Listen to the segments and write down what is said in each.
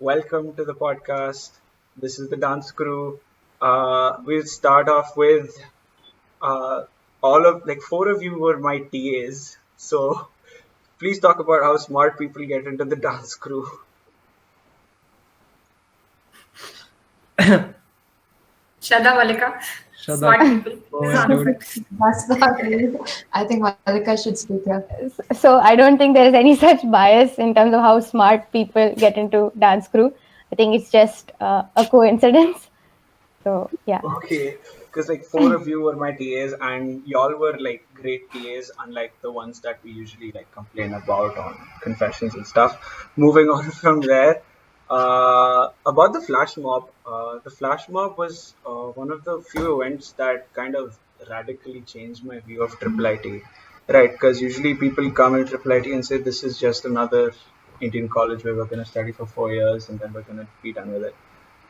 Welcome to the podcast. This is the Dance Crew. We'll start off with uh, all of like four of you were my TAs. So please talk about how smart people get into the dance crew. Shradha, Mallika, smart people. That's not rude. I think Mallika should speak here. So I don't think there is any such bias in terms of how smart people get into dance crew. I think it's just a coincidence. So yeah. Okay, because like four of you were my TAs, and y'all were like great TAs, unlike the ones that we usually like complain about on confessions and stuff. Moving on from there, about the flash mob. The flash mob was one of the few events that kind of radically changed my view of Triple IT. Right, because usually people come in Triple IT and say this is just another Indian college where we're going to study for 4 years and then we're going to be done with it.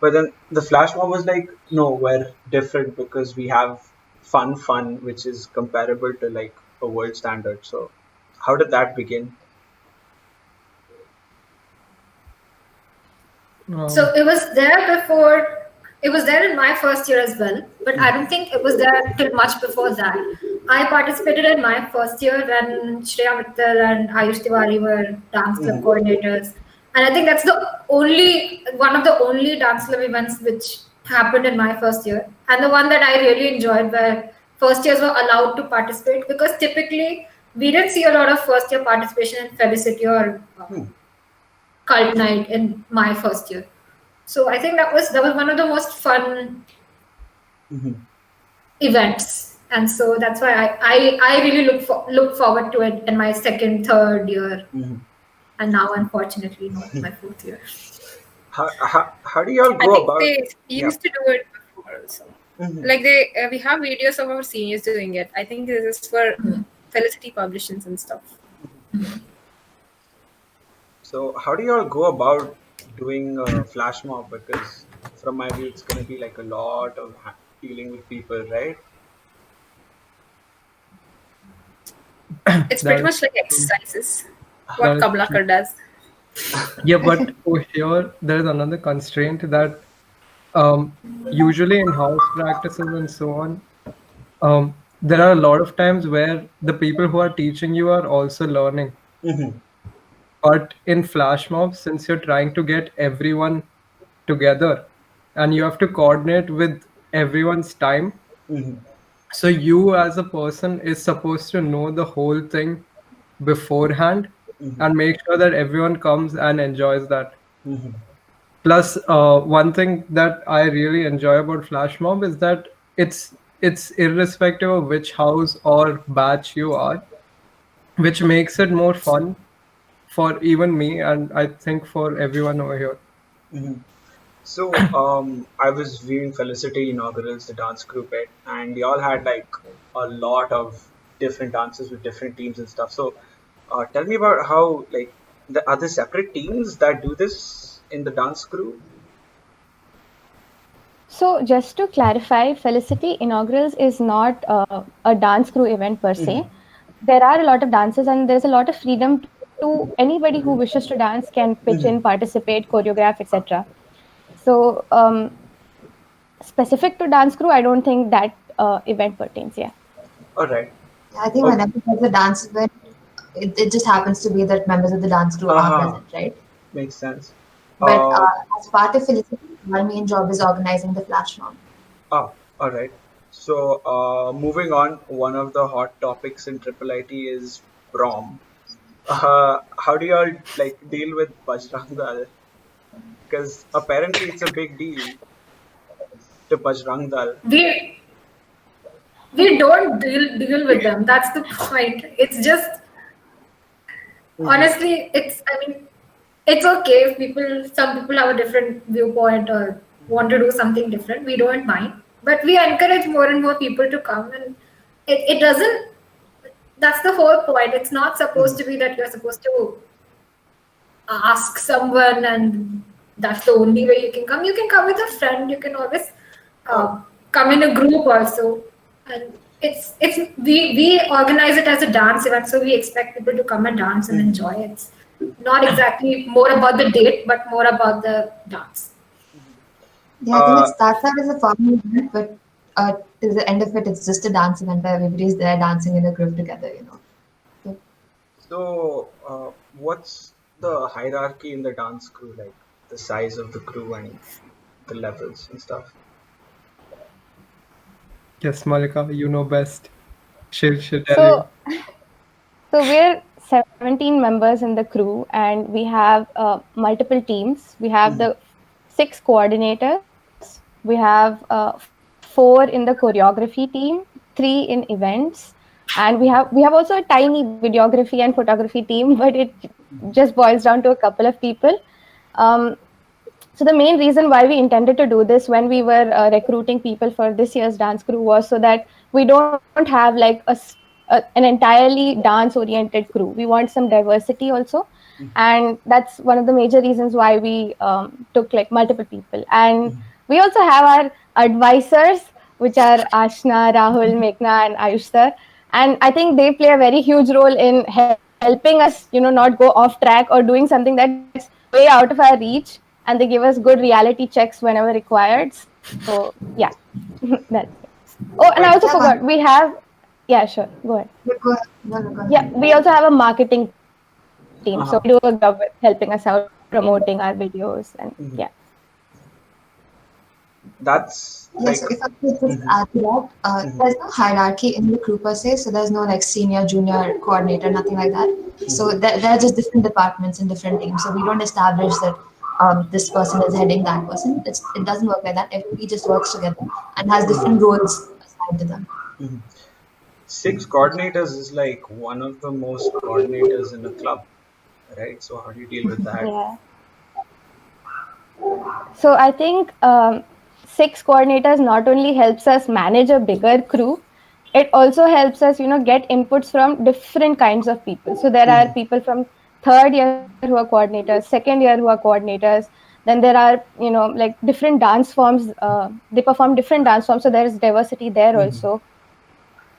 But then the flash mob was like, no, we're different because we have fun, which is comparable to like a world standard. So, how did that begin? So it was there before. It was there in my first year as well, but I don't think it was there till much before that. I participated in my first year when Shreya Mittal and Ayush Tiwari were dance club coordinators. And I think that's one of the only dance club events which happened in my first year. And the one that I really enjoyed where first years were allowed to participate, because typically we didn't see a lot of first year participation in Felicity or Cult Night in my first year. So I think that was one of the most fun events. And so that's why I really look forward to it in my second, third year. And now, unfortunately, not my fourth year. How do y'all go about? They used to do it before also. Like we have videos of our seniors doing it. I think this is for Felicity publications and stuff. So how do y'all go about doing a flash mob? Because from my view, it's going to be like a lot of dealing with people, right? It's pretty much like exercises. What Kablakar does. Yeah, but for sure, there is another constraint that usually in house practices and so on, there are a lot of times where the people who are teaching you are also learning. But in flash mobs, since you're trying to get everyone together and you have to coordinate with everyone's time, so you as a person is supposed to know the whole thing beforehand and make sure that everyone comes and enjoys that. Plus, one thing that I really enjoy about flash mob is that it's irrespective of which house or batch you are, which makes it more fun for even me, and I think for everyone over here. So I was viewing Felicity Inaugurals, the dance group, and they all had like a lot of different dances with different teams and stuff. So tell me about how like are there separate teams that do this in the dance crew? So just to clarify, Felicity Inaugurals is not a dance crew event per se. There are a lot of dances and there's a lot of freedom to anybody who wishes to dance can pitch in, participate, choreograph, etc. So specific to dance crew, I don't think that event pertains. Yeah. All right. I think whenever there's a dance event, it just happens to be that members of the dance crew are present, right? Makes sense. But as part of Felicity, my main job is organizing the flash mob. All right. So moving on, one of the hot topics in Triple IT is prom. How do you all like deal with Bajrang Dal? Because apparently it's a big deal to Bajrang Dal. We don't deal with them. That's the point. It's just honestly, it's okay if some people have a different viewpoint or want to do something different. We don't mind, but we encourage more and more people to come, and it doesn't. That's the whole point. It's not supposed to be that you're supposed to ask someone and that's the only way you can come. You can come with a friend. You can always come in a group also. And we organize it as a dance event, so we expect people to come and dance and enjoy it. not exactly more about the date, but more about the dance. Yeah, I think it Uh, starts out as a formal event, but till the end of it, it's just a dance event where everybody's there dancing in a group together, you know. So, so, what's the hierarchy in the dance crew like? The size of the crew and the levels and stuff. Yes, Malika, you know best. She'll tell you. So, so we're 17 members in the crew, and we have multiple teams. We have the 6 coordinators. We have 4 in the choreography team, 3 in events, and we have also a tiny videography and photography team, but it just boils down to a couple of people. Um, so the main reason why we intended to do this when we were recruiting people for this year's dance crew was so that we don't have like an entirely dance oriented crew. We want some diversity also, and that's one of the major reasons why we took like multiple people. And we also have our advisors, which are Aashna, Rahul, Meghna, and Ayush sir. And I think they play a very huge role in helping us, not go off track or doing something that's way out of our reach, and they give us good reality checks whenever required. So yeah, that's it. Oh, and I also Right. forgot, yeah, we have, yeah, sure, go ahead. go ahead. No, no, go Yeah, ahead. we also have a marketing team, so they do a good job with Uh-huh. helping us out promoting our videos, and yeah. That's Yeah, like. so if I could just add to that, there's no hierarchy in the crew per se, so there's no like senior, junior, coordinator, nothing like that. So there are just different departments and different teams. So we don't establish that this person is heading that person. It doesn't work like that. Everybody just works together and has different roles assigned to them. Mhm. 6 coordinators is like one of the most coordinators in a club, right? So how do you deal with that? Yeah. So I think 6 coordinators not only helps us manage a bigger crew, it also helps us, get inputs from different kinds of people. So there are people from third year who are coordinators, second year who are coordinators. Then there are, like different dance forms. They perform different dance forms, so there is diversity there also.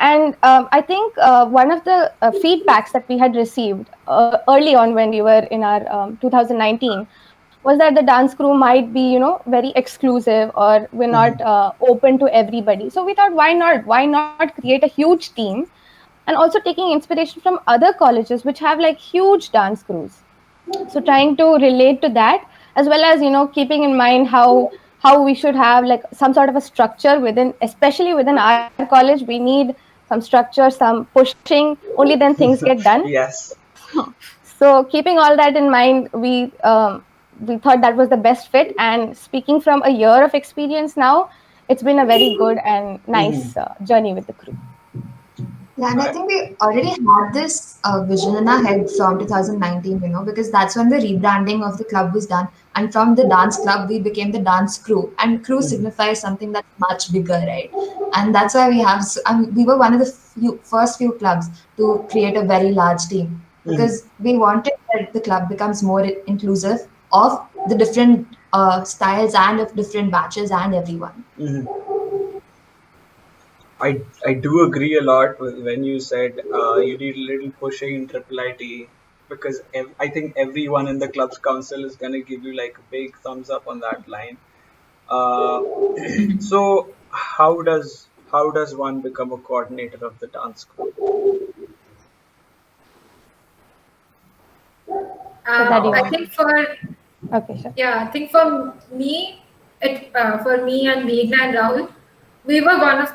And I think one of the feedbacks that we had received early on when we were in our 2019 was that the dance crew might be, very exclusive, or we're not open to everybody. So we thought, why not? Why not create a huge team? And also taking inspiration from other colleges which have like huge dance crews, so trying to relate to that, as well as keeping in mind how we should have like some sort of a structure within, especially within our college. We need some structure, some pushing, only then things get done. Yes. So keeping all that in mind, we thought that was the best fit. And speaking from a year of experience now, it's been a very good and nice journey with the crew. Yeah, and I I, think we already had this vision in our head from 2019, because that's when the rebranding of the club was done. And from the dance club, we became the dance crew. And crew signifies something that's much bigger, right? And that's why we were one of the first few clubs to create a very large team because we wanted that the club becomes more inclusive of the different styles and of different batches and everyone. I do agree a lot with when you said you need a little pushing in Triple IT because I think everyone in the club's council is gonna give you like a big thumbs up on that line. Uh, so how does one become a coordinator of the dance crew? I Shraddha, do you think want? for Okay, sure. Yeah, I think for me, for me and Meghna and Rahul, we were one of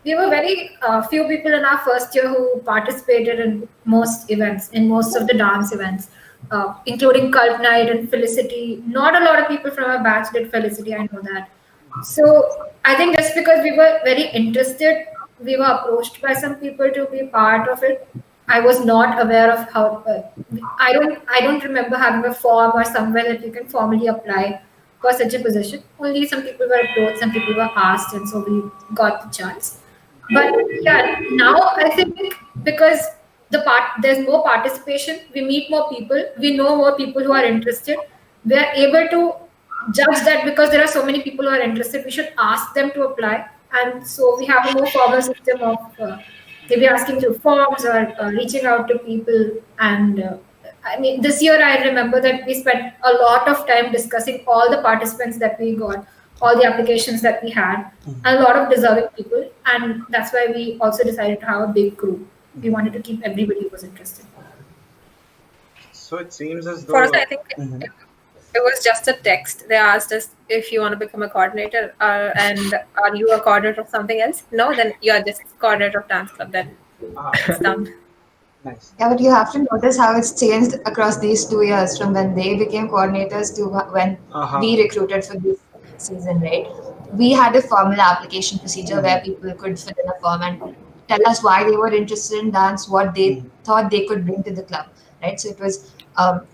we were very few people in our first year who participated in most events, in most of the dance events, including Cult Night and Felicity. Not a lot of people from our batch did Felicity, I know that. So I think just because we were very interested, we were approached by some people to be part of it. I was not aware of how. I don't remember having a form or somewhere that you can formally apply for such a position. Only some people were approached, some people were asked, and so we got the chance. But yeah, now I think because there's more participation, we meet more people, we know more people who are interested. We are able to judge that because there are so many people who are interested, we should ask them to apply. And so we have a more formal system of maybe asking through forms or reaching out to people and I mean, this year I remember that we spent a lot of time discussing all the participants that we got, all the applications that we had, and a lot of deserving people. And that's why we also decided to have a big crew. We wanted to keep everybody who was interested. So it seems as For us, though. I think it was just a text. They asked us if you want to become a coordinator, and are you a coordinator of something else? No, then you are just coordinator of dance club. Then it's done. Nice. Yeah, but you have to notice how it's changed across these 2 years from when they became coordinators to when we recruited for this season, right? We had a formal application procedure where people could fill in a form and tell us why they were interested in dance, what they thought they could bring to the club, right? So it was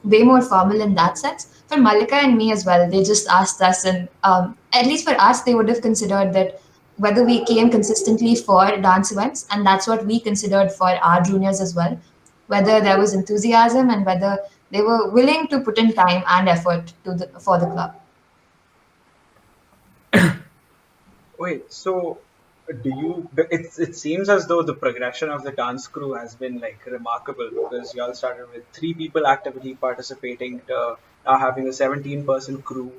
way more formal in that sense. For Mallika and me as well, they just asked us, and at least for us, they would have considered that whether we came consistently for dance events, and that's what we considered for our juniors as well, whether there was enthusiasm and whether they were willing to put in time and effort for the club. Wait, so do you? It seems as though the progression of the dance crew has been like remarkable because you all started with 3 people actively participating to now having a 17-person crew.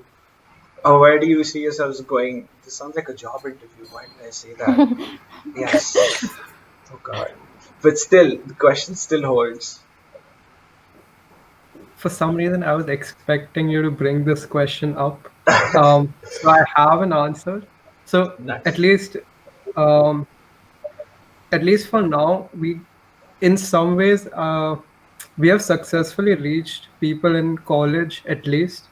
Where do you see yourselves going? This sounds like a job interview. Why did I say that? Yes. Oh God. But still, the question still holds. For some reason, I was expecting you to bring this question up. So I have an answer. So at Nice. least, um, at least for now, in some ways, we have successfully reached people in college at least.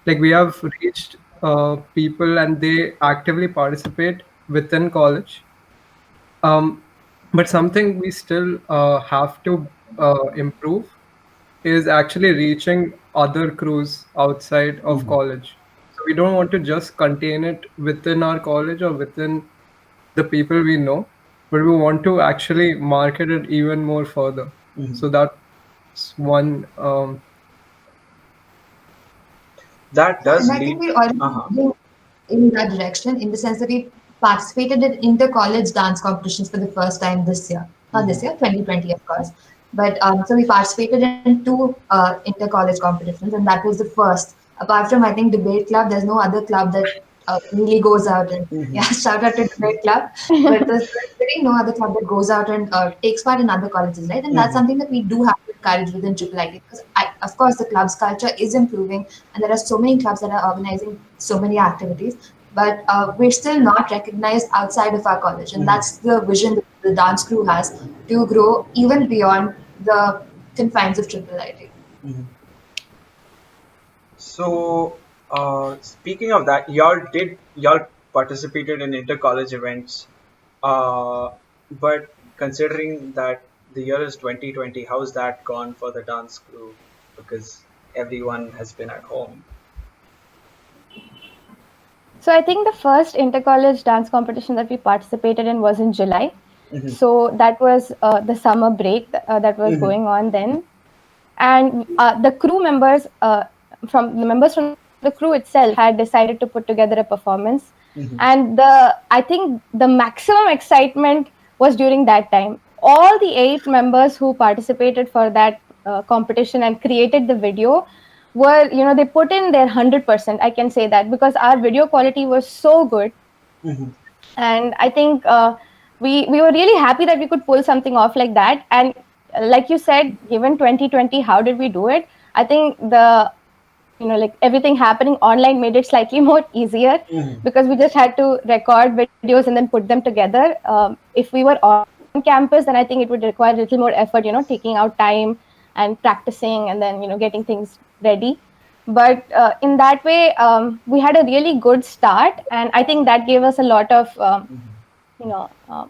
Like we have reached people and they actively participate within college. Um, but something we still have to improve is actually reaching other crews outside of college. So we don't want to just contain it within our college or within the people we know, but we want to actually market it even more further. So that's one. That And does I think lead. we're already Uh-huh. moving in that direction in the sense that we participated in inter-college dance competitions for the first time this year. Not this year, 2020, of course. But so we participated in two inter-college competitions, and that was the first. Apart from, I think, Debate Club, there's no other club that really goes out and, yeah, shout out to Debate Club. But there's really no other club that goes out and takes part in other colleges, right? And that's something that we do have to encourage within IIIT because, of course, the club's culture is improving, and there are so many clubs that are organizing so many activities. But we're still not recognized outside of our college, and that's the vision that the dance crew has to grow even beyond the confines of IIIT. So, speaking of that, y'all participated in inter-college events, uh, but considering that the year is 2020, how's that gone for the dance crew? Because everyone has been at home. So I think the first inter-college dance competition that we participated in was in July. So that was the summer break that was going on then, and the crew members from the crew itself had decided to put together a performance, and I think the maximum excitement was during that time. All the 8 members who participated for that competition and created the video were, they put in their 100%. I can say that because our video quality was so good, and I think we were really happy that we could pull something off like that. And like you said, given 2020, how did we do it? I think the like everything happening online made it slightly more easier because we just had to record videos and then put them together. If we were on campus, then I think it would require a little more effort, taking out time and practicing and then getting things ready. But in that way, we had a really good start, and I think that gave us a lot of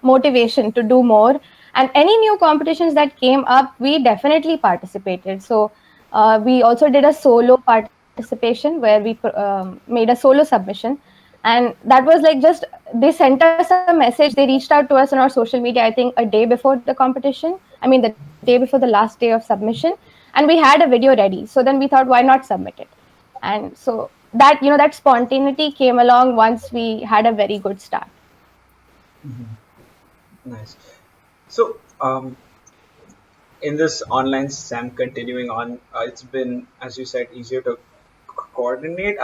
motivation to do more. And any new competitions that came up, we definitely participated. So we also did a solo participation where we made a solo submission, and that was like just they sent us a message. They reached out to us on our social media, I think a day before the competition. I mean, the day before the last day of submission, and we had a video ready. So then we thought, why not submit it? And so that that spontaneity came along once we had a very good start. Nice. So, in this online SEM continuing on, it's been, as you said, easier to coordinate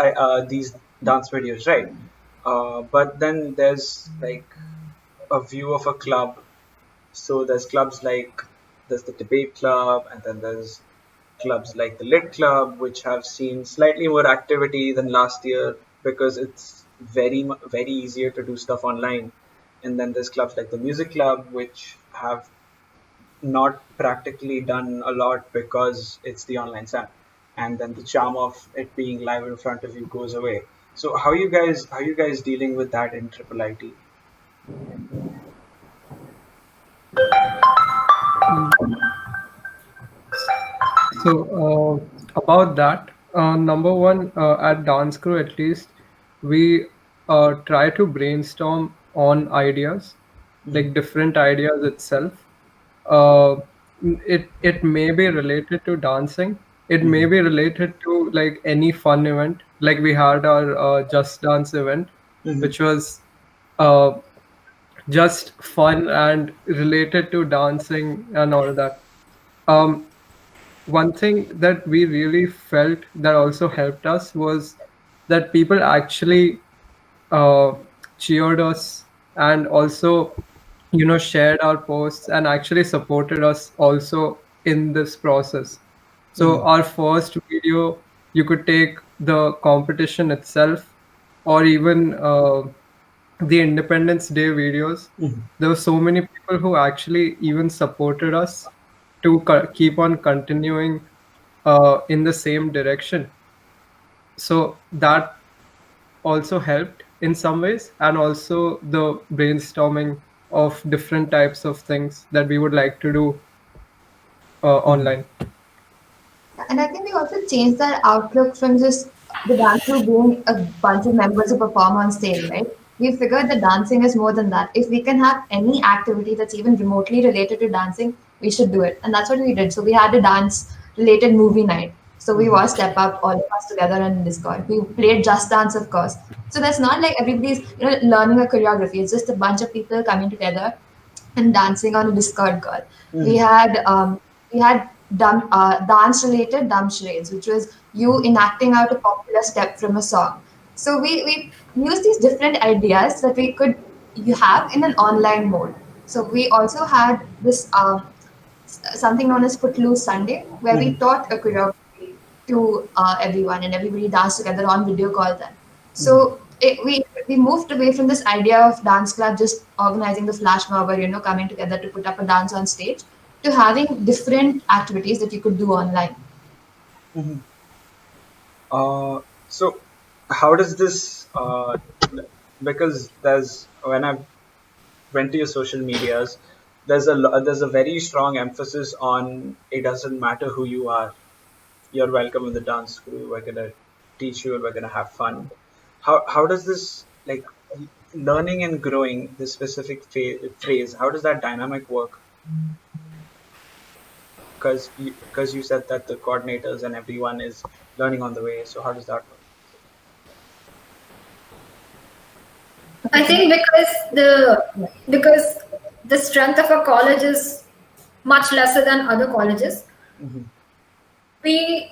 these dance videos, right? But then there's like a view of a club. So there's clubs like there's the debate club, and then there's clubs like the lit club, which have seen slightly more activity than last year because it's very easier to do stuff online. And then there's clubs like the music club, which have not practically done a lot because it's the online SAM, and then the charm of it being live in front of you goes away. So how you guys dealing with that in Triple IT? So about that, number one, at Dance Crew at least, we try to brainstorm on ideas, like different ideas itself. Uh, it may be related to dancing. It may be related to like any fun event. Like we had our Just Dance event, which was uh, just fun and related to dancing and all that. Um, One thing that we really felt that also helped us was that people actually uh, cheered us and also, shared our posts and actually supported us also in this process. So our first video, you could take the competition itself, or even the Independence Day videos. There were so many people who actually even supported us to keep on continuing in the same direction. So that also helped in some ways, and also the brainstorming of different types of things that we would like to do online. And I think we also changed that outlook from just the dance crew being a bunch of members who perform on stage, right? We figured that dancing is more than that. If we can have any activity that's even remotely related to dancing, we should do it. And that's what we did. So we had a dance related movie night. So we watched Step Up, all of us together in Discord. We played Just Dance, of course. So that's not like everybody's learning a choreography. It's just a bunch of people coming together and dancing on a Discord call. We had dance related dumb charades, which was you enacting out a popular step from a song. So we used these different ideas that we could you have in an online mode. So we also had this something known as Footloose Sunday, where we taught a choreography to everyone, and everybody danced together on video call then. So we moved away from this idea of dance club just organizing the flash mob or coming together to put up a dance on stage, to having different activities that you could do online. So how does this because there's when I went to your social medias, there's a very strong emphasis on it doesn't matter who you are, you're welcome in the dance crew, we're gonna teach you and we're gonna have fun. How does this like learning and growing this specific phrase, how does that dynamic work? Because you said that the coordinators and everyone is learning on the way, so how does that work? I think because the strength of a college is much lesser than other colleges. We,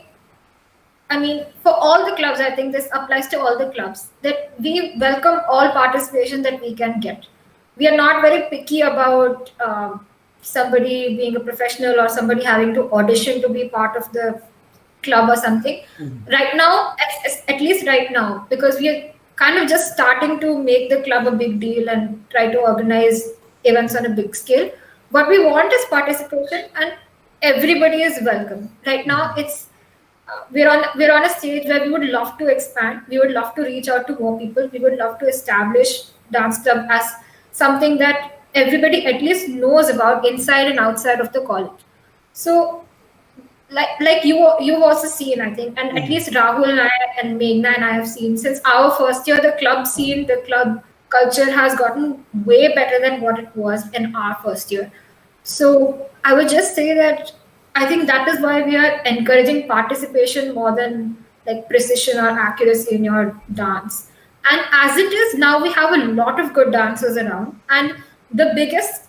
I mean, for all the clubs, I think this applies to all the clubs, that we welcome all participation that we can get. We are not very picky about somebody being a professional or somebody having to audition to be part of the club or something. Right now, at least right now, because we are kind of just starting to make the club a big deal and try to organize events on a big scale. What we want is participation, and everybody is welcome. Right now, it's we're on a stage where we would love to expand. We would love to reach out to more people. We would love to establish dance club as something that everybody at least knows about inside and outside of the college. So like you've also seen, I think, and at least Rahul and I and Meghna and I have seen, since our first year, the club scene, the club culture has gotten way better than what it was in our first year. So I would just say that I think that is why we are encouraging participation more than like precision or accuracy in your dance. And as it is now, we have a lot of good dancers around, and the biggest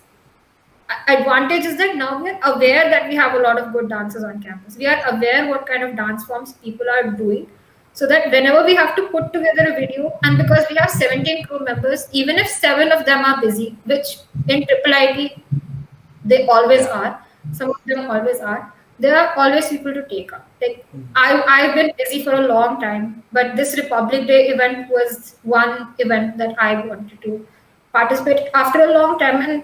advantage is that now we are aware that we have a lot of good dancers on campus. We are aware what kind of dance forms people are doing, so that whenever we have to put together a video, and because we have 17 crew members, even if 7 of them are busy, which in triple IT they always Yeah. are, some of them always are, there are always people to take up. Like I've been busy for a long time, but this Republic Day event was one event that I wanted to participate after a long time, and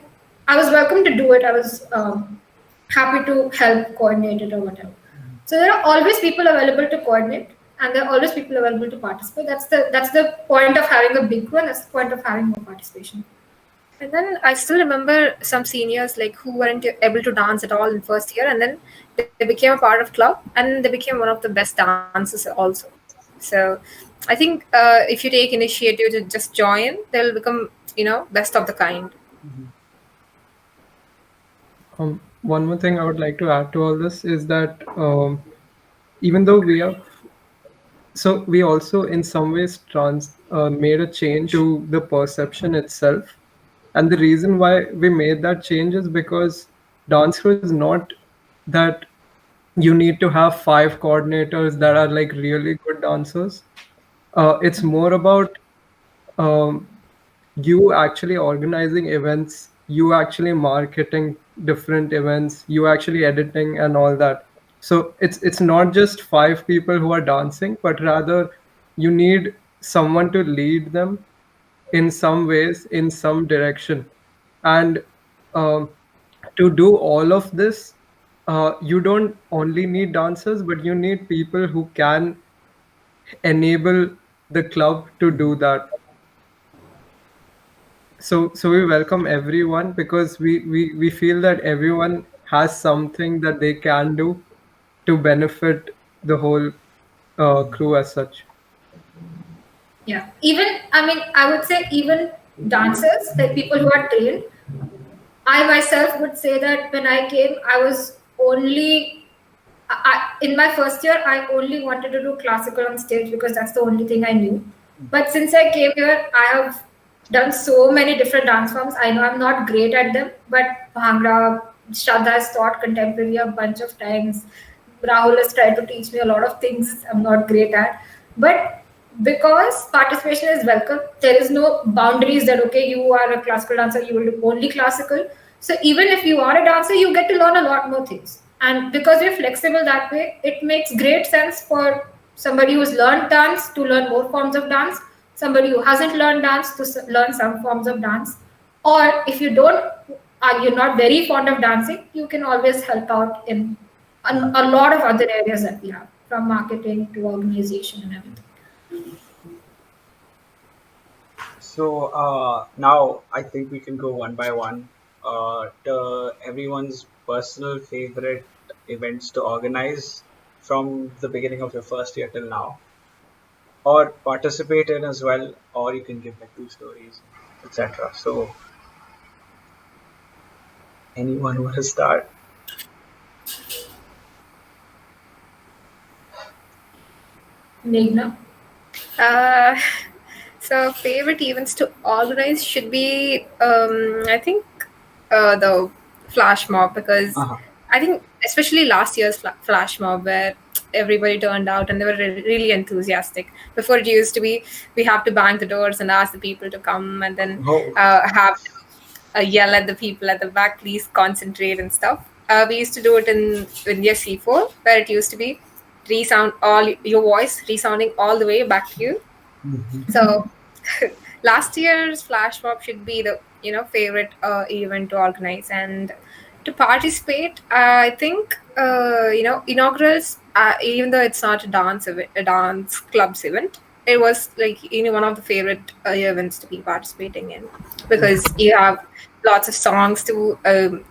I was welcome to do it. I was happy to help coordinate it or whatever. So there are always people available to coordinate, and there are always people available to participate. That's the point of having a big one. That's the point of having more participation. And then I still remember some seniors like who weren't able to dance at all in first year, and then they became a part of club, and they became one of the best dancers also. So I think if you take initiative to just join, they'll become best of the kind. One more thing I would like to add to all this is that even though we also in some ways made a change to the perception itself, and the reason why we made that change is because dance crew is not that you need to have 5 coordinators that are like really good dancers. It's more about um, you actually organizing events, you actually marketing different events, you actually editing and all that. So it's not just 5 people who are dancing, but rather you need someone to lead them in some ways, in some direction. And um, to do all of this, you don't only need dancers, but you need people who can enable the club to do that. So we welcome everyone because we feel that everyone has something that they can do to benefit the whole crew as such. Yeah. Even, I mean, I would say even dancers, like people who are trained, I myself would say that when I came, I was only, in my first year, I only wanted to do classical on stage because that's the only thing I knew. But since I came here, I have done so many different dance forms. I know I'm not great at them, but Bhangra, Shradha has taught contemporary a bunch of times. Rahul has tried to teach me a lot of things I'm not great at. But because participation is welcome, there is no boundaries that, okay, you are a classical dancer, you will do only classical. So even if you are a dancer, you get to learn a lot more things. And because we're flexible that way, it makes great sense for somebody who's learned dance to learn more forms of dance, somebody who hasn't learned dance to learn some forms of dance. Or if you don't, you're not very fond of dancing, you can always help out in a lot of other areas that we have, from marketing to organization and everything. So now I think we can go one by one to everyone's personal favorite events to organize from the beginning of your first year till now, or participate in as well, or you can give like 2 stories, etc. So anyone want to start? Meghna? Uh, so favorite events to organize should be I think the flash mob, because I think especially last year's flash mob where everybody turned out and they were really enthusiastic. Before it used to be we have to bang the doors and ask the people to come, and then have to yell at the people at the back, please concentrate and stuff. We used to do it in year C4, where it used to be resound all your voice resounding all the way back to you. So last year's flash mob should be the favorite event to organize. And to participate, I think inaugurals, even though it's not a dance clubs event, it was like one of the favorite events to be participating in, because you have lots of songs to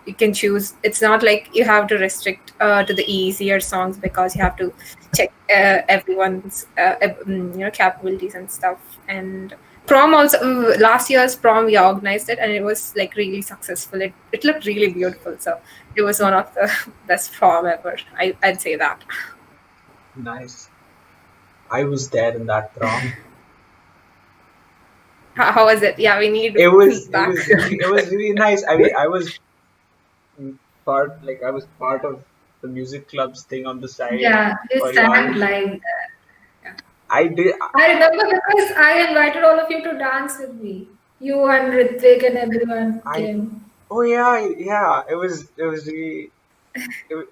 you can choose. It's not like you have to restrict to the easier songs, because you have to check everyone's capabilities and stuff. And prom also, last year's prom we organized it, and it was like really successful. It looked really beautiful, so it was one of the best prom ever. I'd say that. Nice. I was there in that prom. How was it? Yeah, we need It was feedback. really nice. I mean, I was I was part of the music clubs thing on the side Yeah, you for y'all. sang like that. Yeah. I did. I remember because I invited all of you to dance with me. You and Ritvik and everyone I. came. Oh yeah, yeah. It was really.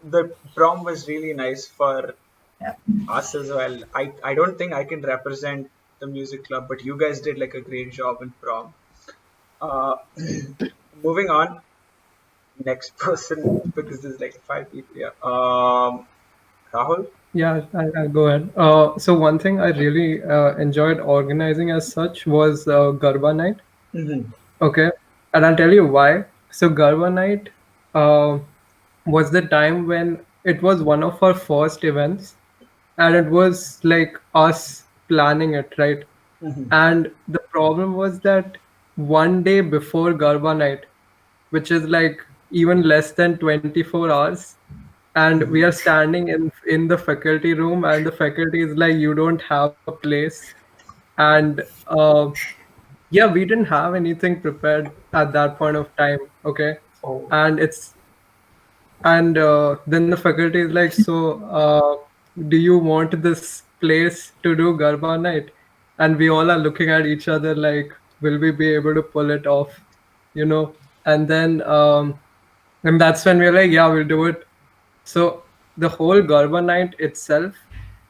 The prom was really nice for Yeah. us as well. I don't think I can represent the music club, but you guys did like a great job in prom. Uh, moving on, next person because there's like five people here. Rahul. Yeah, I'll go ahead. So one thing I really enjoyed organizing as such was Garba night. Mm-hmm. Okay, and I'll tell you why. So Garba night uh, was the time when it was one of our first events, and it was like us planning it, right? Mm-hmm. And the problem was that one day before Garba night, which is like even less than 24 hours, and we are standing in the faculty room, and the faculty is like, you don't have a place. And yeah, we didn't have anything prepared at that point of time. Okay, Oh. and it's and then the faculty is like, so do you want this place to do Garba night? And we all are looking at each other like, will we be able to pull it off? You know? And then and that's when we're like, yeah, we'll do it. So the whole Garba night itself,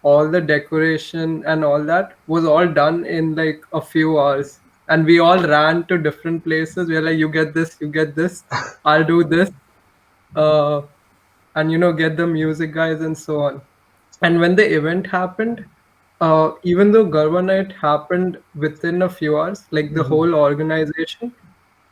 all the decoration and all that was all done in like a few hours. And we all ran to different places. We are like, you get this, you get this, I'll do this. Uh, and get the music guys and so on. And when the event happened, even though Garba night happened within a few hours, like the Mm-hmm. whole organization,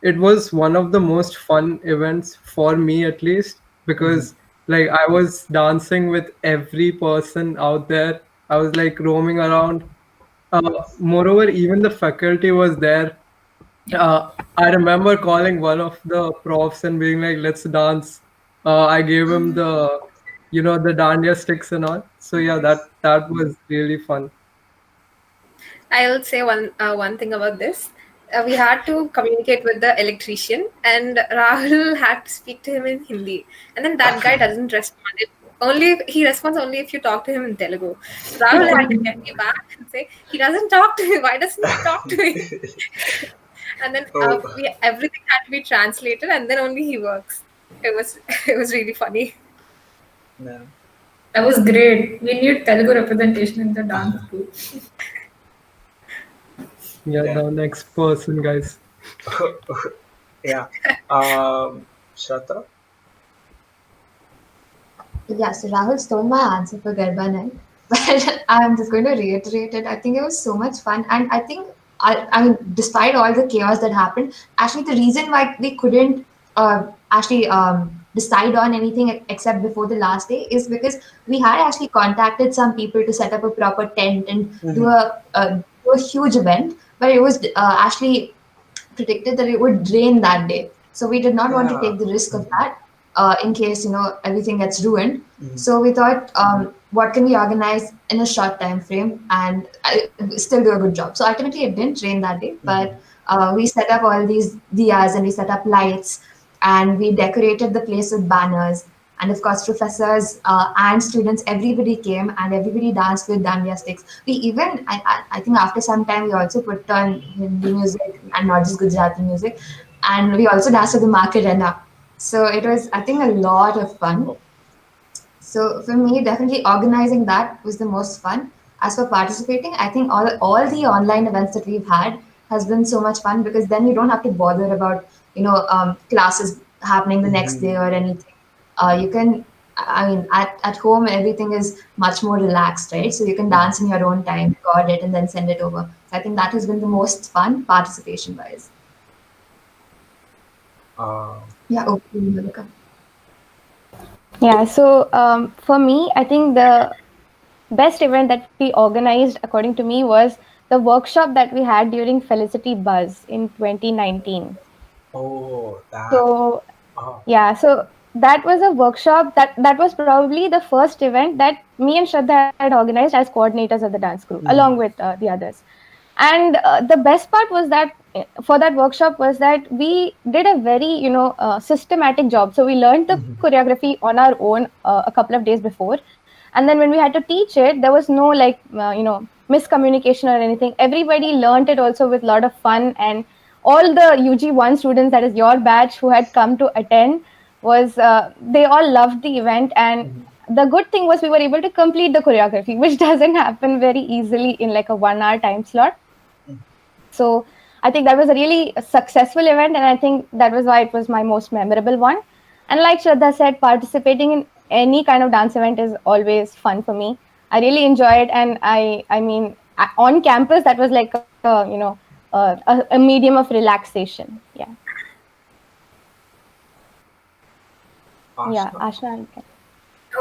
it was one of the most fun events for me, at least, Mm-hmm. because like I was dancing with every person out there. I was like roaming around. Moreover, even the faculty was there. I remember calling one of the profs and being like, "Let's dance." I gave him the dandiya sticks and all. So yeah, that Nice. that was really fun. I'll say one thing about this. We had to communicate with the electrician, and Rahul had to speak to him in Hindi. And then that guy doesn't respond. He responds only if you talk to him in Telugu. So Rahul had to get me back and say he doesn't talk to me. Why doesn't he talk to me? And then Oh. everything had to be translated, and then only he works. It was it was really funny. No. That was great. We need Telugu representation in the dance group. Yeah, Yeah. the next person, guys. Yeah. Shraddha. Yeah, so Rahul stole my answer for Garba night, but I'm just going to reiterate it. I think it was so much fun, and I think I mean, despite all the chaos that happened, actually the reason why we couldn't actually decide on anything except before the last day is because we had actually contacted some people to set up a proper tent and do Mm-hmm. do a huge event, but it was actually predicted that it would rain that day. So we did not want to Yeah. take the risk of Mm-hmm. that in case everything gets ruined. Mm-hmm. So we thought, what can we organize in a short time frame and still do a good job? So ultimately, it didn't rain that day, Mm-hmm. but we set up all these diyas and we set up lights and we decorated the place with banners. And of course, professors and students, everybody came and everybody danced with dandiya sticks. We even, I think after some time, we also put on Hindi music and not just Gujarati music. And we also danced with the Macarena. So it was, I think, a lot of fun. Oh. So for me, definitely organizing that was the most fun. As for participating, I think all the online events that we've had has been so much fun because then you don't have to bother about classes happening the next day Mm-hmm. or anything. You can, I mean, at home everything is much more relaxed, right? So you can Mm-hmm. dance in your own time, record it, and then send it over. So I think that has been the most fun participation wise. Uh, Yeah, okay, Malika. Yeah, so for me, I think the best event that we organized, according to me, was the workshop that we had during Felicity Buzz in 2019. oh, that. So Oh. yeah, so that was a workshop that was probably the first event that me and Shraddha had organized as coordinators of the dance crew, along Mm-hmm. with the others. And the best part was that for that workshop was that we did a very systematic job. So we learned the choreography on our own a couple of days before, and then when we had to teach it, there was no like miscommunication or anything. Everybody learned it also with a lot of fun, and all the UG1 students, that is your batch, who had come to attend, was they all loved the event. And the good thing was we were able to complete the choreography, which doesn't happen very easily in like a 1 hour time slot. So I think that was a really successful event, and I think that was why it was my most memorable one. And like Shradha said, participating in any kind of dance event is always fun for me. I really enjoy it, and I mean, on campus that was like a medium of relaxation. Yeah. Yeah, Aashna.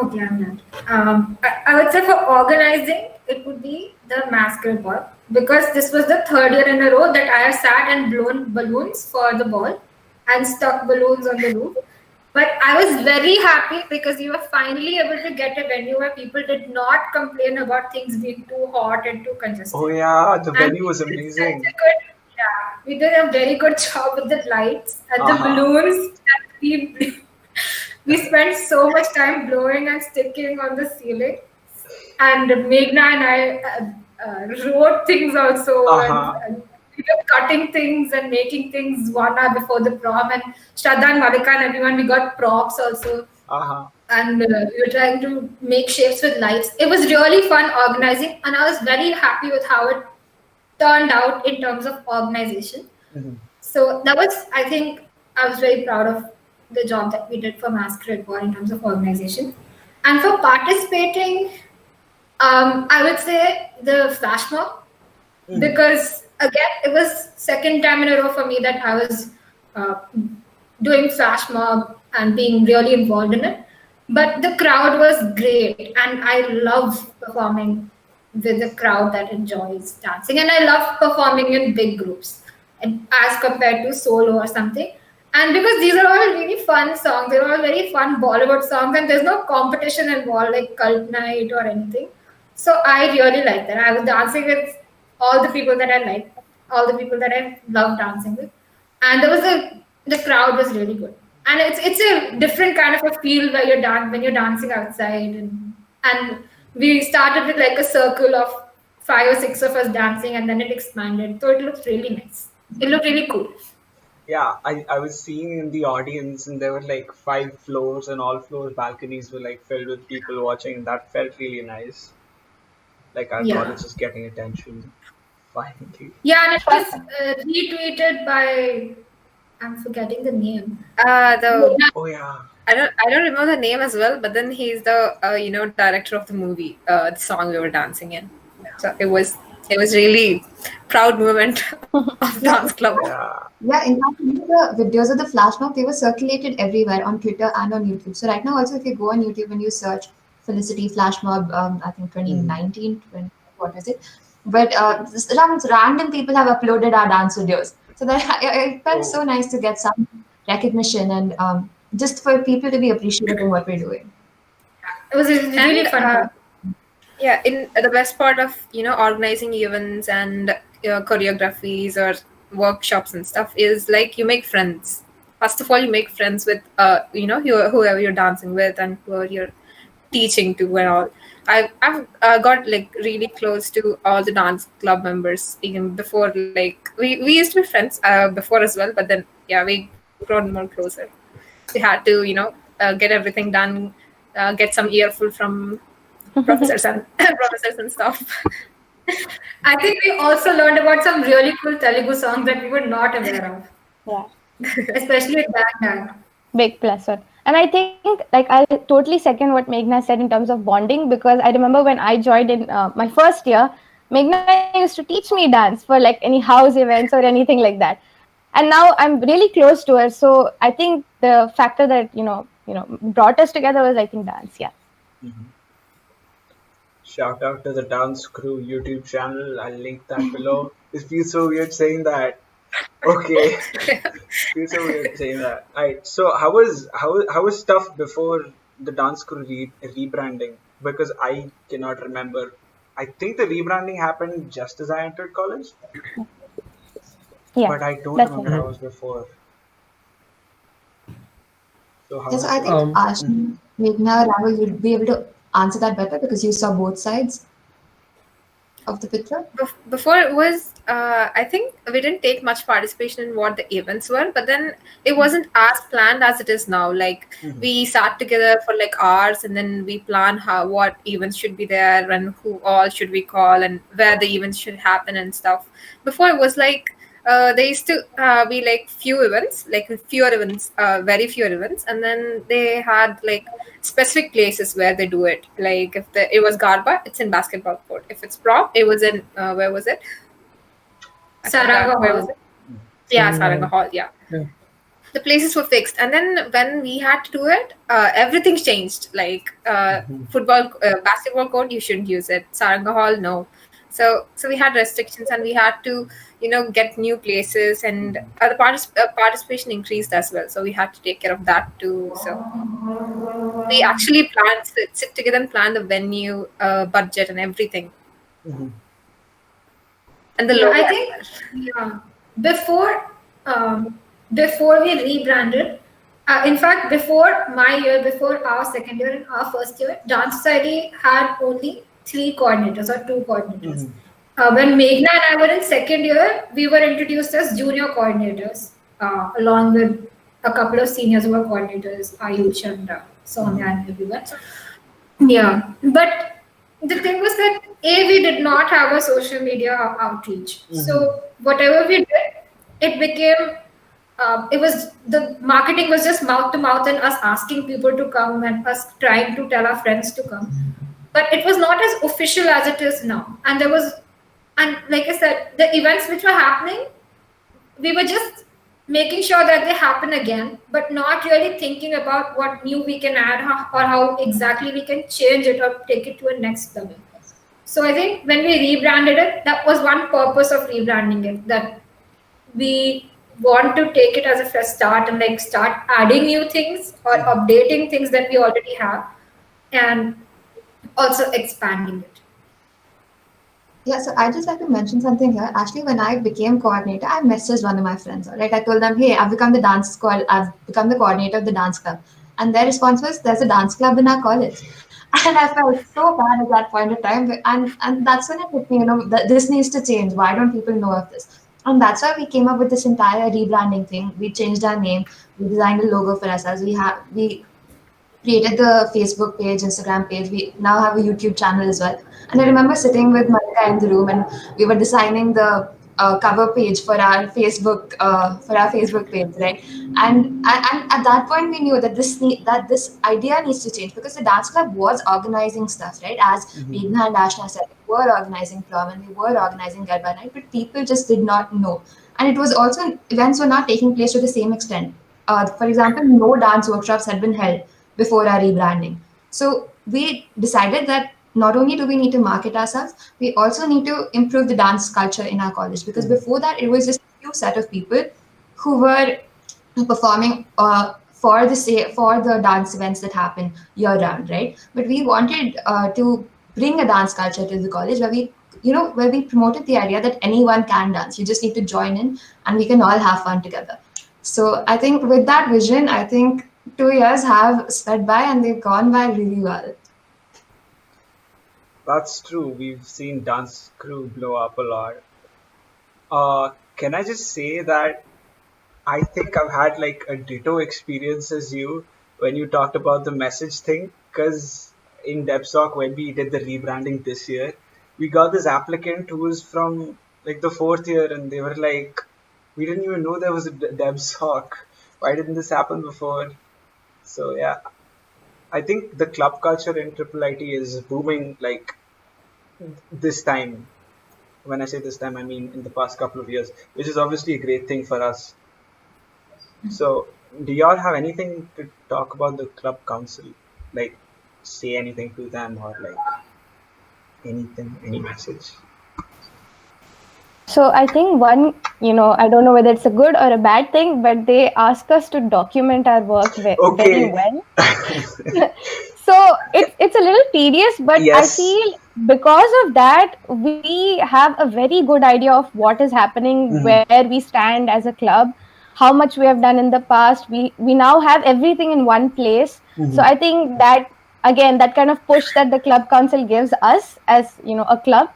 Okay, I'm not. I would say for organizing, it would be the masquerade ball, because this was the third year in a row that I have sat and blown balloons for the ball and stuck balloons on the roof. But I was very happy because you were finally able to get a venue where people did not complain about things being too hot and too congested. Oh yeah, the venue was amazing. We did a very good job with the lights and the balloons. And we spent so much time blowing and sticking on the ceiling. And Meghna and I wrote things also. And we were cutting things and making things 1 hour before the prom. And Shradha and Mallika and everyone, we got props also. And we were trying to make shapes with lights. It was really fun organizing. And I was very happy with how it turned out in terms of organization. So that was, I think, I was very proud of the job that we did for Masquerade Ball in terms of organization. And for participating, I would say the flash mob, because again, it was second time in a row for me that I was doing flash mob and being really involved in it. But the crowd was great, and I love performing with a crowd that enjoys dancing, and I love performing in big groups as compared to solo or something. And because these are all really fun songs, they're all very fun Bollywood songs, and there's no competition involved like Cult Night or anything. So I really like that. I was dancing with all the people that I like, all the people that I love dancing with, and the crowd was really good. And it's a different kind of a feel where when you're dancing outside, and we started with like a circle of 5 or 6 of us dancing, and then it expanded. So it looks really nice. It looked really cool. Yeah, I was seeing in the audience, and there were like 5 floors, and all floors balconies were like filled with people watching. That felt really nice. Like our college is getting attention finally. Yeah, and it was retweeted by, I'm forgetting the name. Oh yeah. I don't remember the name as well, but then he's the director of the movie, the song we were dancing in. So it was really proud moment of dance club. Yeah, in fact, the videos of the flash mob, they were circulated everywhere on Twitter and on YouTube. So right now also, if you go on YouTube and you search Felicity flash mob, I think 2019, what was it? But random people have uploaded our dance videos. So that it felt so nice to get some recognition and just for people to be appreciating what we're doing. It was really fun. Yeah, in the best part of organizing events and choreographies or workshops and stuff is like you make friends. First of all, you make friends with whoever you're dancing with and whoever you're teaching to and all. I've got like really close to all the dance club members even before. Like we used to be friends before as well, but then we grown more closer. We had to get everything done, get some earful from professors and stuff. I think we also learned about some really cool Telugu songs that we were not aware of. Yeah. Especially that. Big plus one. And I think like I totally second what Meghna said in terms of bonding, because I remember when I joined in my first year, Meghna used to teach me dance for like any house events or anything like that. And now I'm really close to her. So I think the factor that brought us together was, I think, dance. Yeah. Shout out to the Dance Crew YouTube channel. I'll link that below. It feels so weird saying that. Okay. Feels so weird saying that. Alright. So how was stuff before the Dance Crew rebranding? Because I cannot remember. I think the rebranding happened just as I entered college. Yeah, but I don't that's remember right. I was before. So how Yes, was I it? think Aashna, Meghna, Rahul, you'd be able to answer that better because you saw both sides of the picture. Before it was, I think we didn't take much participation in what the events were, but then it wasn't as planned as it is now. Like we sat together for like hours, and then we plan how what events should be there and who all should we call and where the events should happen and stuff. Before it was like there used to be like few events, like fewer events, very fewer events, and then they had like specific places where they do it. Like if it was Garba, it's in basketball court. If it's prom, it was in where was it? I Saranga forgot where was Hall. it. Yeah, So, Saranga Hall. Yeah, yeah. the places were fixed, and then when we had to do it, everything changed. Like basketball court, you shouldn't use it. Saranga Hall, no. So we had restrictions, and we had to get new places, and the participation increased as well. So we had to take care of that too. So we actually planned sit together and plan the venue, budget, and everything, and the Yeah, logo I as think well. yeah. Before before we rebranded, in fact, before my year, before our second year and our first year, Dance Society had only three coordinators or two coordinators. When Meghna and I were in second year, we were introduced as junior coordinators, along with a couple of seniors who were coordinators, Ayush and Sonia and everyone. Yeah, but the thing was that we did not have a social media outreach. So whatever we did, it became it was the marketing was just mouth to mouth and us asking people to come and us trying to tell our friends to come. But it was not as official as it is now. And like I said, the events which were happening, we were just making sure that they happen again, but not really thinking about what new we can add or how exactly we can change it or take it to a next level. So I think when we rebranded it, that was one purpose of rebranding it, that we want to take it as a fresh start and like start adding new things or updating things that we already have and also expanding it. Yeah, so I just like to mention something here. Actually, when I became coordinator, I messaged one of my friends. Right, I told them, "Hey, I've become the coordinator of the dance club," and their response was, "There's a dance club in our college," and I felt so bad at that point of time. And that's when it hit me, that this needs to change. Why don't people know of this? And that's why we came up with this entire rebranding thing. We changed our name. We designed a logo for ourselves. We created the Facebook page, Instagram page. We now have a YouTube channel as well. And I remember sitting with Mallika in the room, and we were designing the cover page for our Facebook page, right? And at that point, we knew that this idea needs to change because the dance club was organizing stuff, right? As Meghna and Aashna said, we were organizing prom and we were organizing Garba night, but people just did not know. And it was also events were not taking place to the same extent. For example, no dance workshops had been held before our rebranding. So we decided that not only do we need to market ourselves, we also need to improve the dance culture in our college because before that it was just a few set of people who were performing for the dance events that happen year round, right? But we wanted to bring a dance culture to the college where we promoted the idea that anyone can dance. You just need to join in, and we can all have fun together. So I think with that vision, I think 2 years have sped by and they've gone by really well. That's true. We've seen Dance Crew blow up a lot. Can I just say that I think I've had like a ditto experience as you when you talked about the message thing. Because in DebSoc, when we did the rebranding this year, we got this applicant who was from like the fourth year, and they were like, "We didn't even know there was a DebSoc. Why didn't this happen before?" So yeah, I think the club culture in IIIT is booming like this time. When I say this time, I mean in the past couple of years, which is obviously a great thing for us. So, do y'all have anything to talk about the club council? Like, say anything to them or like anything, any message? So I think one, I don't know whether it's a good or a bad thing, but they ask us to document our work very Okay. well. So it's a little tedious, but I Yes. feel because of that we have a very good idea of what is happening, where we stand as a club, how much we have done in the past. We now have everything in one place. So I think that, again, that kind of push that the club council gives us as, you know, a club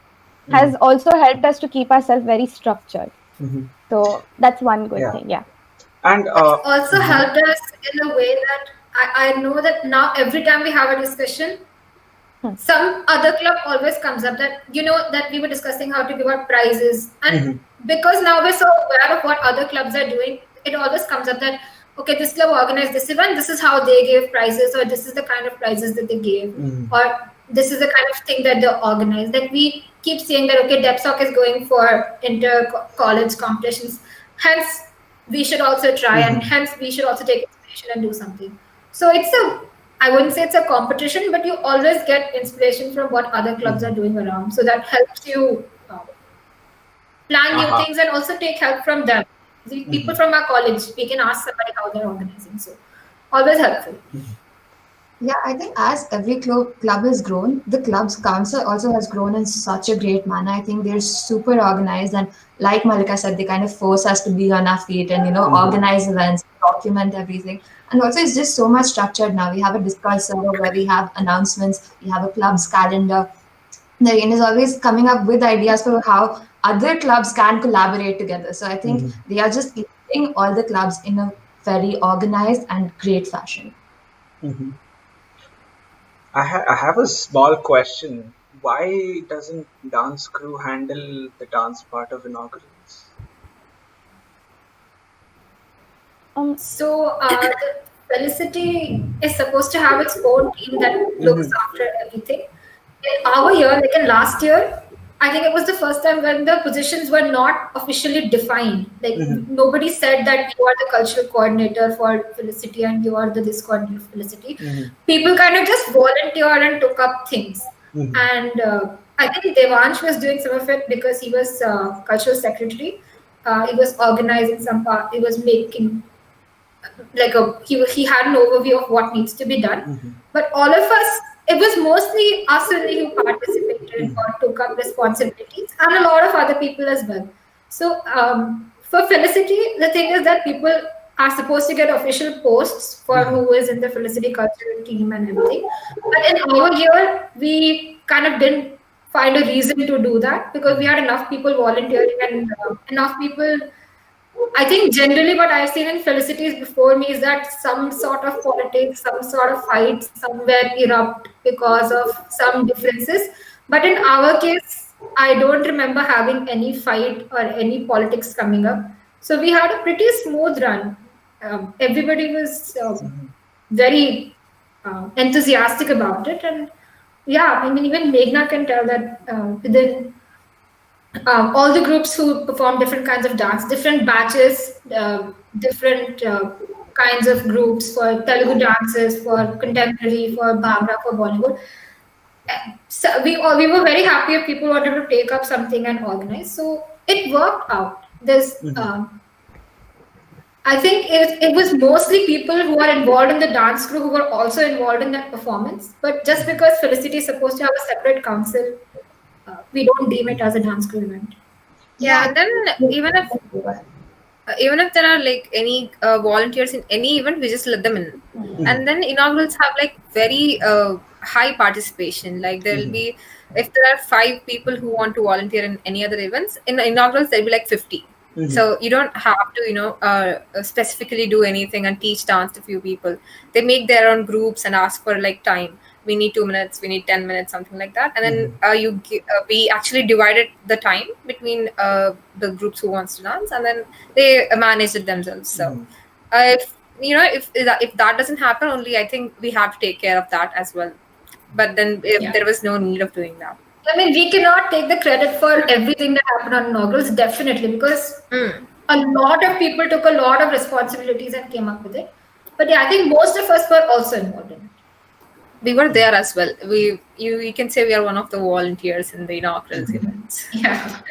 has also helped us to keep ourselves very structured. So that's one good Yeah. thing. Yeah. And It's also helped us in a way that I know that now every time we have a discussion, some other club always comes up, that, you know, that we were discussing how to give out prizes, and because now we're so aware of what other clubs are doing, it always comes up that, okay, this club organized this event, this is how they gave prizes, or this is the kind of prizes that they gave, or this is the kind of thing that they organize. That we keep saying that, okay, DepSoc is going for inter college competitions, hence we should also try, and hence we should also take inspiration and do something. So it's a, I wouldn't say it's a competition, but you always get inspiration from what other clubs are doing around. So that helps you plan new things, and also take help from them. The people from our college, we can ask somebody how they're organizing. So always helpful. Yeah, I think as every club has grown, the club's council also has grown in such a great manner. I think they're super organized, and like Mallika said, they kind of force us to be on our feet and, you know, organize events, document everything. And also, it's just so much structured now. We have a Discord server where we have announcements, we have a club's calendar. Naren is always coming up with ideas for how other clubs can collaborate together. So I think they are just leading all the clubs in a very organized and great fashion. I have a small question. Why doesn't Dance Crew handle the dance part of Inaugurals? So Felicity is supposed to have its own team that looks after everything. In our year, like in last year, I think it was the first time when the positions were not officially defined. Like nobody said that you are the cultural coordinator for Felicity and you are the this coordinator for Felicity. People kind of just volunteered and took up things. And I think Devansh was doing some of it because he was cultural secretary. He was organizing some part. He was making like he had an overview of what needs to be done. But all of us, it was mostly us only who participated or took up responsibilities, and a lot of other people as well. So for Felicity, the thing is that people are supposed to get official posts for who is in the Felicity cultural team and everything. But in our year, we kind of didn't find a reason to do that because we had enough people volunteering and enough people. I think generally what I've seen in Felicities before me is that some sort of politics, some sort of fight somewhere erupt because of some differences. But in our case, I don't remember having any fight or any politics coming up. So we had a pretty smooth run. Everybody was very enthusiastic about it. And yeah, I mean, even Meghna can tell that within all the groups who perform different kinds of dance, different batches, different kinds of groups for Telugu dances, for contemporary, for Bhangra, for Bollywood. So we were very happy if people wanted to take up something and organize. So it worked out. I think it was mostly people who are involved in the dance crew who were also involved in that performance. But just because Felicity is supposed to have a separate council, we don't deem it as a dance crew event. Yeah, and then even if there are like any volunteers in any event, we just let them in. And then inaugurals have like very high participation. Like there will be, if there are 5 people who want to volunteer in any other events, in the inaugurals there'll be like 50. So you don't have to specifically do anything and teach dance to few people. They make their own groups and ask for like time. We need 2 minutes, we need 10 minutes, something like that. And then we actually divided the time between the groups who wants to dance, and then they manage it themselves. So if that doesn't happen, only I think we have to take care of that as well. But then there was no need of doing that. I mean, we cannot take the credit for everything that happened on inaugurals, definitely, because a lot of people took a lot of responsibilities and came up with it. But yeah, I think most of us were also involved in it. We were there as well. You can say we are one of the volunteers in the inaugurals events. Yeah.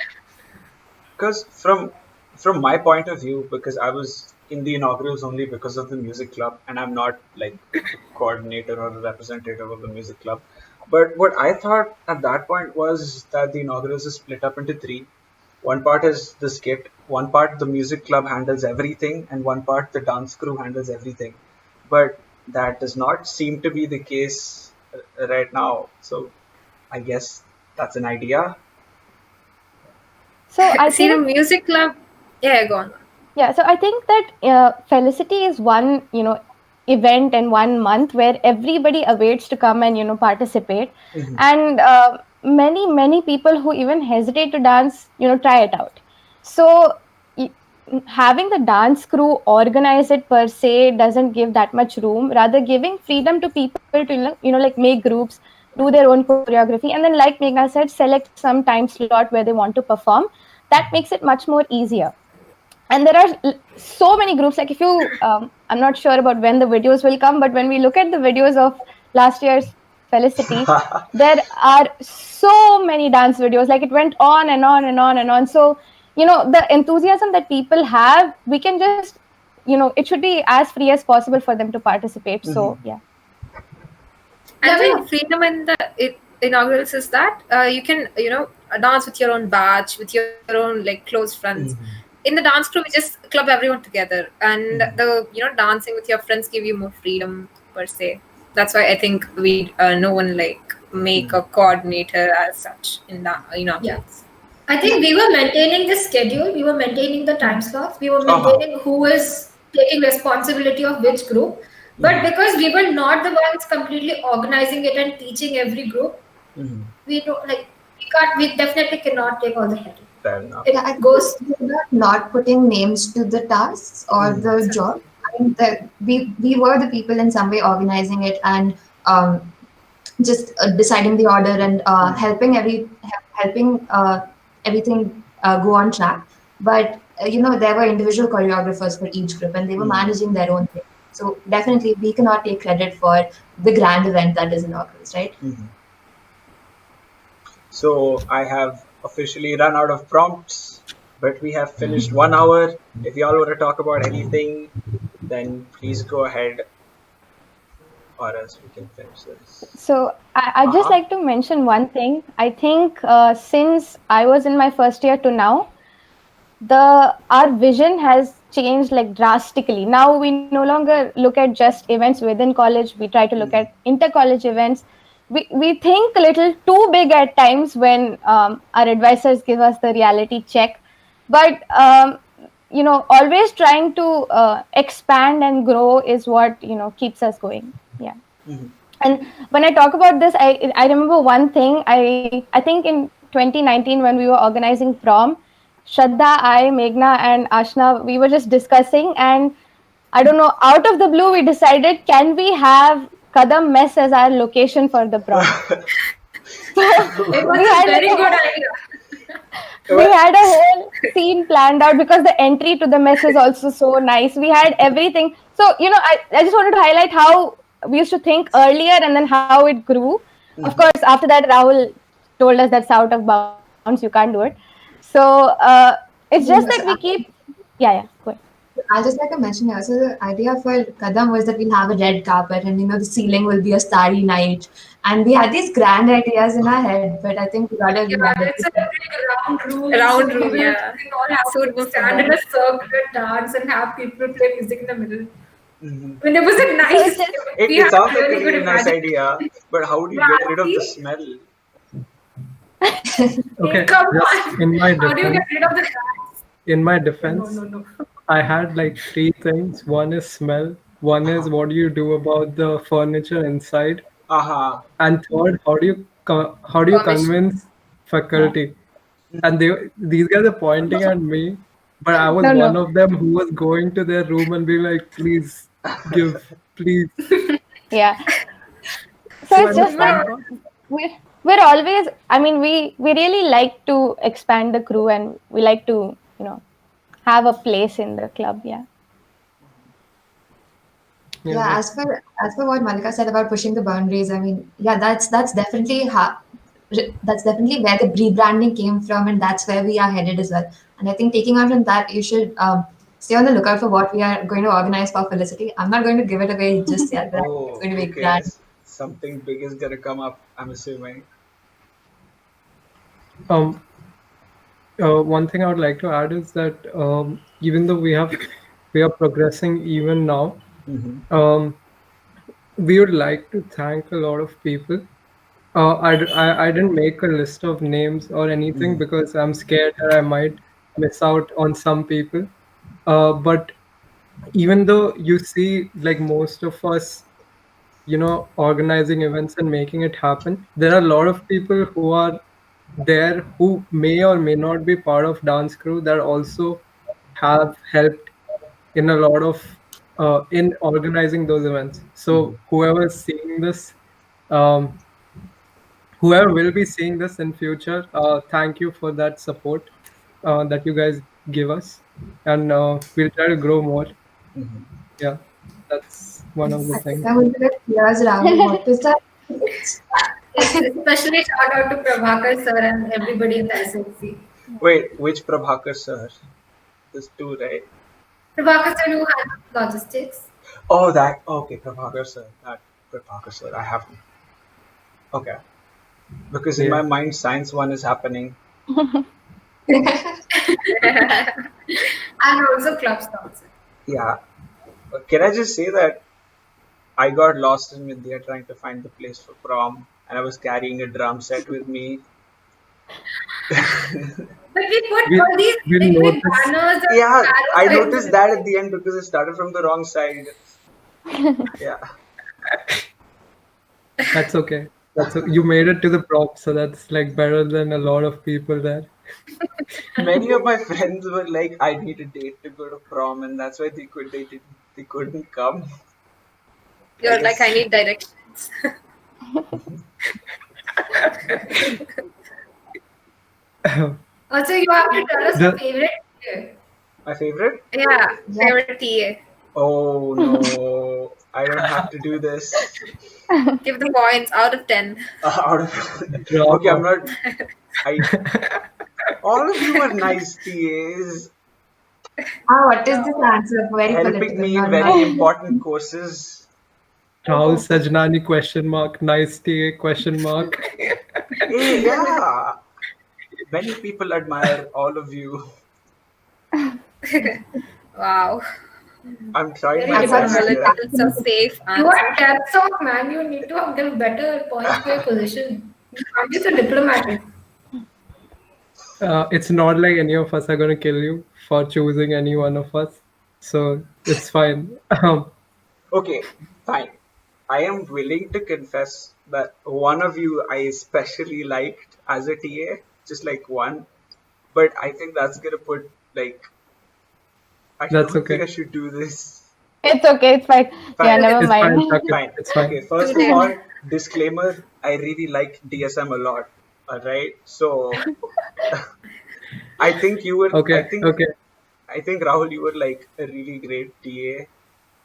Because from my point of view, because I was in the inaugurals only because of the music club, and I'm not like a coordinator or a representative of the music club. But what I thought at that point was that the inaugurals is split up into three. One part is the skit, one part the music club handles everything, and one part the dance crew handles everything. But that does not seem to be the case right now. So I guess that's an idea. So I See, the think, music club. Yeah, go on. yeah, so I think that Felicity is one, event in 1 month where everybody awaits to come and, participate. Mhm. And many people who even hesitate to dance, try it out. So y- having the dance crew organize it per se doesn't give that much room. Rather, giving freedom to people to, like make groups, do their own choreography, and then, like Meghna said, select some time slot where they want to perform. That makes it much more easier. And there are so many groups, like if you I'm not sure about when the videos will come, but when we look at the videos of last year's Felicity, there are so many dance videos, like it went on and on and on and on. So the enthusiasm that people have, we can just, it should be as free as possible for them to participate. So Mhm. yeah. I Yeah, think freedom in the inaugurals is that you can, dance with your own batch, with your own like close friends. Mhm. In the dance crew, we just club everyone together, and Mhm. dancing with your friends give you more freedom per se. That's why I think we no one like make a Mhm. coordinator as such in the yeah. inaugurals. I think we were maintaining the schedule, we were maintaining the time slots, we were Uh-huh. maintaining who is taking responsibility of which group. But Mhm. because we were not the ones completely organizing it and teaching every group, Mhm. we don't like we definitely cannot take all the credit. Fair enough. It Yeah, I think goes we were not putting names to the tasks or Mhm. the job. I mean, we were the people in some way organizing it and just deciding the order and Mhm. helping everything go on track. But there were individual choreographers for each group, and they were Mhm. managing their own thing. So definitely, we cannot take credit for the grand event that is inaugurals, right? Mhm. So I have officially run out of prompts, but we have finished 1 hour. If y'all want to talk about anything, then please go ahead, or else we can finish this. So I'd just Uh-huh. like to mention one thing. I think since I was in my first year to now, our vision has changed like drastically. Now we no longer look at just events within college. We try to look Mhm. at inter-college events. We think a little too big at times when our advisors give us the reality check. But always trying to expand and grow is what keeps us going. Yeah. Mhm. And when I talk about this, I remember one thing. I think in 2019 when we were organizing prom, Shradha, I, Meghna, and Aashna, we were just discussing, and I don't know, out of the blue, we decided, can we have Kadam Mess as our location for the prom? So it was we a had like very a good whole idea. we had a whole scene planned out because the entry to the mess is also so nice. We had everything. So, I just wanted to highlight how we used to think earlier and then how it grew. Of Mhm. course, after that, Rahul told us that's out of bounds, you can't do it. So, it's just that we So keep, yeah, go ahead. I'll just like to mention here. So the idea for Kadam was that we'll have a red carpet and the ceiling will be a starry night. And we had these grand ideas in our head, but I think we got a Yeah, it's a reality. big round room, so Round room, yeah, we all have to suitable for stand in that. a circle and dance and have people play music in the middle. Mhm. I mean, it was a So it's nice. just, We It had sounds a like a really good really nice imagination. idea, but how do you get Yeah, rid of the see, smell? Okay, come just on. How do you get rid of the dance? in my No, defense, no, no. I had like three things. One is smell, one is Uh-huh. what do you do about the furniture inside, Uh-huh. and third, how do you Permission. convince yeah. faculty? And these guys are pointing at me, but I was No, one no. of them who was going to their room and being like, please please. Yeah. So So it's and the just that fun part, we're we're always, I mean, we really like to expand the crew, and we like to have a place in the club. Yeah. yeah, Yeah, like as per what Malika said about pushing the boundaries, I mean, yeah, that's definitely where the rebranding came from, and that's where we are headed as well. And I think taking on from that, you should stay on the lookout for what we are going to organize for Felicity. I'm not going to give it away just yet, but I think it's Oh, going to be okay. grand. Something big is gonna come up, I'm assuming. Um, One thing I would like to add is that even though we are progressing even now, Mm-hmm. um, we would like to thank a lot of people. I didn't make a list of names or anything Mm-hmm. because I'm scared that I might miss out on some people. But even though you see, like most of us, organizing events and making it happen, there are a lot of people who are there who may or may not be part of dance crew that also have helped in a lot of in organizing those events. Mm-hmm. So whoever is seeing this, um, whoever will be seeing this in future, thank you for that support that you guys give us, and we'll try to grow more. Mm-hmm. Yeah, that's one of the I think things. I'm going to get tears, Rahul. What is that? Yes, especially shout out to Prabhakar sir and everybody in the SLC. Wait, which Prabhakar sir? There's two, right? Prabhakar sir who handles logistics. Oh, that. Okay, Prabhakar sir. That Prabhakar sir. I haven't. Okay. Because in Yeah. my mind, science one is happening. And also club sponsor. Yeah. Can I just say that I got lost in India trying to find the place for prom, and I was carrying a drum set with me. But we put we all these we'll big, big notice. banners and Yeah, I arrow signs. noticed that at the end because it started from the wrong side. Yeah. That's okay. You made it to the prop, so that's like better than a lot of people there. Many of my friends were like, I need a date to go to prom, and that's why they couldn't come. I You're like, I guess. need directions. Also, you have to tell us your The favorite tier. My favorite? Yeah, Yeah. favorite TA. Oh no, I don't have to do this. Give the points out of 10. Out of okay, I'm drama. not. I all of you are nice TAs, What is this answer? Very helping political. me in Not, very not. important courses. Rahul Sajnani question mark, nice TA question mark. Hey, yeah, many people admire all of you. Wow. I'm trying Very my I thought best Well, you here. would it's a safe You are answer. 10th off, man. You need to get better points for your position. You can't be so diplomatic. It's not like any of us are going to kill you for choosing any one of us, so it's fine. Okay, fine. I am willing to confess that one of you I especially liked as a TA, just like one. But I think that's gonna put like I That's don't think I okay. should do this. It's okay. It's fine. Yeah, Fine, never It's fine, mind. Chuck it. fine. It's fine. Okay, Too first of late. all, disclaimer: I really like DSM a lot. All right, so I think you were. Okay, okay. I think Rahul, you were like a really great TA.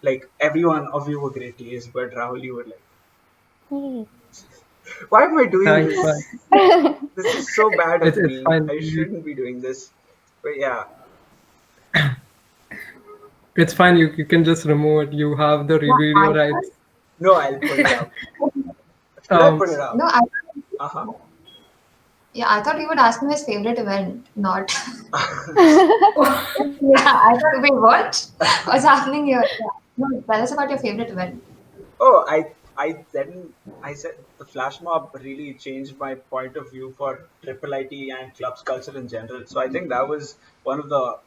Like every one of you were great TAs, but Rahul, you were like, why am I doing Thanks, this? man. This is so bad of It's me. fine. I shouldn't be doing this. But yeah, It's fine. You can just remove it. You have the Yeah, video I rights. no, I'll put it up. Should I Um, put it no, up? Uh huh. yeah, I thought you would ask me his favorite event, not. Yeah, I thought, wait, what? What's happening here? Yeah. No, tell us about your favorite event. Oh, I said the flash mob really changed my point of view for triple IT and clubs culture in general. So I think that was one of the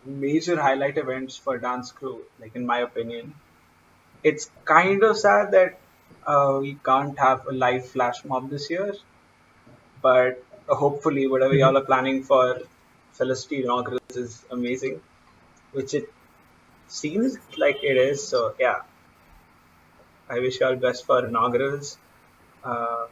major highlight events for Dance Crew, like in my opinion. It's kind of sad that we can't have a live flash mob this year, but hopefully whatever y'all are planning for Felicity inaugurals is amazing, which it seems like it is. So yeah, I wish y'all best for inaugurals. Uh,